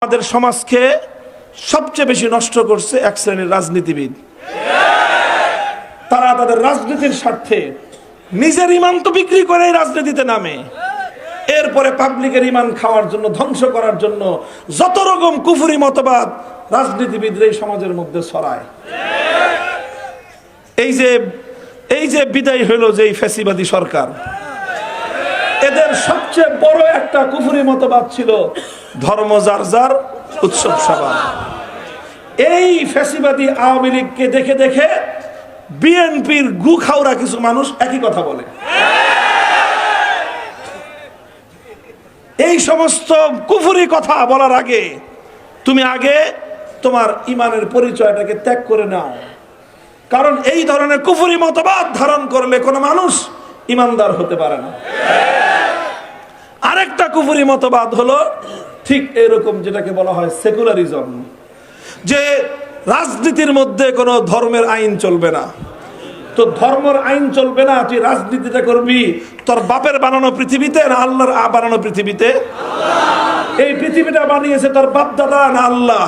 আমাদের সমাজকে সবচেয়ে বেশি নষ্ট করছে এক শ্রেণীর রাজনীতিবিদ। তারা তাদের রাজনীতির স্বার্থে নিজের ইমান তো বিক্রি করে রাজনীতিতে নামে, এরপরে পাবলিকের ইমান খাওয়ার জন্য, ধ্বংস করার জন্য যত রকম কুফরি মতবাদ রাজনীতিবিদরা এই সমাজের মধ্যে ছড়ায়। এই যে বিদায় হলো যে ফ্যাসিবাদী সরকার, এদের সবচেয়ে বড় একটা কুফরি মতবাদ ছিল ধর্ম যার যার, উৎসব সবার। এই ফ্যাসিবাদী আওয়ামী লীগকে দেখে দেখে বিএনপির গু খাওয়া কিছু মানুষ একই কথা বলে। এই সমস্ত কুফরি কথা বলার আগে তুমি তোমার ইমানের পরিচয়টাকে ত্যাগ করে নাও, কারণ এই ধরনের কুফরি মতবাদ ধারণ করলে কোনো মানুষ ইমানদার হতে পারে না। আরেকটা কুফরি মতবাদ হলো ঠিক এরকম, যেটাকে বলা হয় সেকুলারিজম, যে রাজনীতির মধ্যে কোনো ধর্মের আইন চলবে না। তো ধর্মের আইন চলবে না, তুই রাজনীতিটা করবি তোর বাপের বানানো পৃথিবীতে না আল্লাহর বানানো পৃথিবীতে? এই পৃথিবীটা বানিয়েছে তোর বাপ দাদা না আল্লাহ?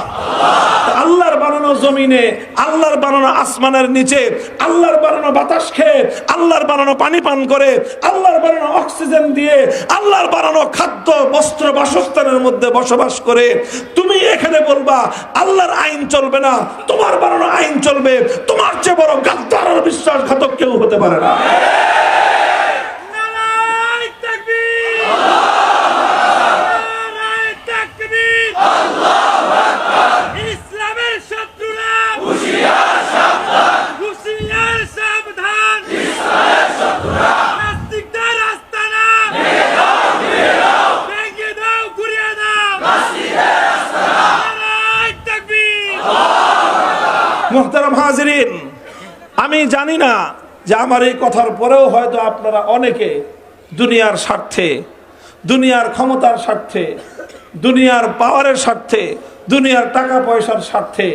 আল্লাহর বানানো জমিনে, আল্লাহর বানানো আসমানের নিচে, আল্লাহর বানানো বাতাস খেয়ে, আল্লাহর বানানো পানি পান করে, আল্লাহর বানানো অক্সিজেন দিয়ে, আল্লাহর বানানো খাদ্য বস্ত্র বাসস্থানের মধ্যে বসবাস করে তুমি এখানে বলবা আল্লাহর আইন চলবে না, তোমার বানানো আইন চলবে? তোমার চেয়ে বড় গাদ্দার আর বিশ্বাসঘাতক কেউ হতে পারে না। মুহতারাম হাজিরিন, আমি জানি না যে আমার এই কথার পরেও হয়তো আপনারা অনেকে দুনিয়ার স্বার্থে, দুনিয়ার ক্ষমতার স্বার্থে, দুনিয়ার পাওয়ারের স্বার্থে, দুনিয়ার টাকা পয়সার স্বার্থে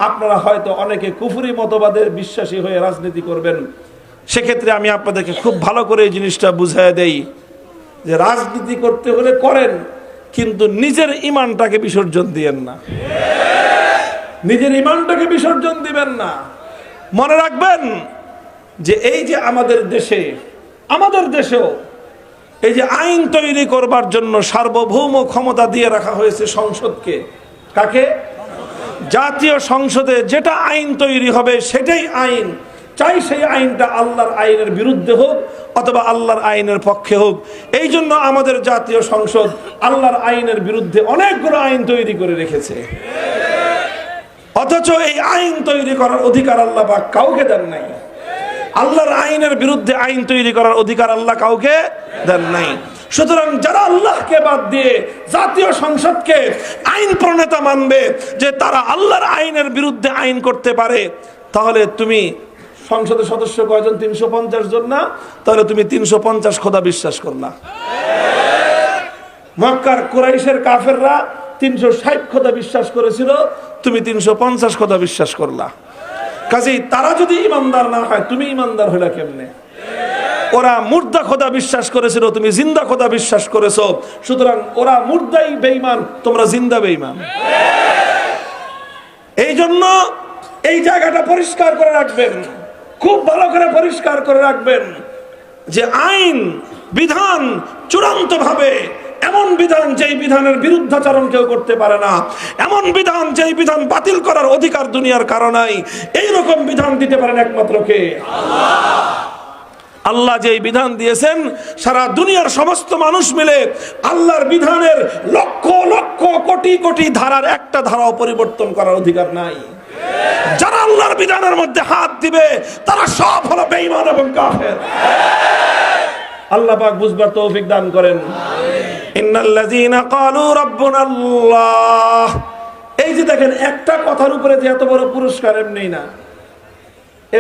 আপনারা হয়তো অনেকে কুফরি মতবাদের বিশ্বাসী হয়ে রাজনীতি করবেন। সেক্ষেত্রে আমি আপনাদেরকে খুব ভালো করে এই জিনিসটা বুঝিয়ে দেই যে রাজনীতি করতে হলে করেন, কিন্তু নিজের ইমানটাকে বিসর্জন দিয়েন না, নিজের ইমানটাকে বিসর্জন দিবেন না। মনে রাখবেন যে এই যে আমাদের দেশেও এই যে আইন তৈরি করবার জন্য সার্বভৌম ক্ষমতা দিয়ে রাখা হয়েছে সংসদকে। কাকে? জাতীয় সংসদে যেটা আইন তৈরি হবে সেটাই আইন, চাই সেই আইনটা আল্লাহর আইনের বিরুদ্ধে হোক অথবা আল্লাহর আইনের পক্ষে হোক। এই জন্য আমাদের জাতীয় সংসদ আল্লাহর আইনের বিরুদ্ধে অনেকগুলো আইন তৈরি করে রেখেছে, অথচ এই আইন তৈরি করার অধিকার আল্লাহ পাক কাউকে দেন নাই। আল্লাহর আইনের বিরুদ্ধে আইন তৈরি করার অধিকার আল্লাহ কাউকে দেন নাই। সুতরাং যারা আল্লাহকে বাদ দিয়ে জাতীয় সংসদকে আইন প্রণেতা মানবে যে তারা আল্লাহর আইনের বিরুদ্ধে আইন করতে পারে, তাহলে তুমি সংসদের সদস্য কয়জন? 350 জন না? তাহলে তুমি 350 খোদা বিশ্বাস করলা। মক্কার কুরাইশের কাফেররা 360 খোদা বিশ্বাস করেছিল, তুমি 350 খোদা বিশ্বাস করলা। কাজেই তারা যদি ইমানদার না হয়, তুমি ইমানদার হইলা কেমনে? ওরা মুর্দা খোদা বিশ্বাস করেছিল, তুমি জিন্দা খোদা বিশ্বাস করেছো। সুতরাং ওরা মুর্দাই বেঈমান, তোমরা জিন্দা বেঈমান। এই জন্য এই জায়গাটা পরিষ্কার করে রাখবেন, খুব ভালো করে পরিষ্কার করে রাখবেন যে আইন বিধান চূড়ান্ত ভাবে এমন বিধান যেই বিধানের বিরুদ্ধাচরণ কেউ করতে পারে না, এমন বিধান যেই বিধান বাতিল করার অধিকার দুনিয়ার কারো নাই। এইরকম বিধান দিতে পারেন একমাত্র কে? আল্লাহ যেই বিধান দিয়েছেন, সারা দুনিয়ার সমস্ত মানুষ মিলে আল্লাহর বিধানের লক্ষ লক্ষ কোটি কোটি ধারার একটা ধারাও পরিবর্তন করার অধিকার নাই। যারা আল্লাহর বিধানের মধ্যে হাত দিবে তারা সব হলো বেঈমান এবং কাফের। আল্লাহ পাক বুঝবার তৌফিক দান করেন। ইন্নাল্লাযীনা ক্বালু রাব্বুনাল্লাহ, এই যে দেখেন একটা কথার উপরে যে এত বড় পুরস্কার এমনি না।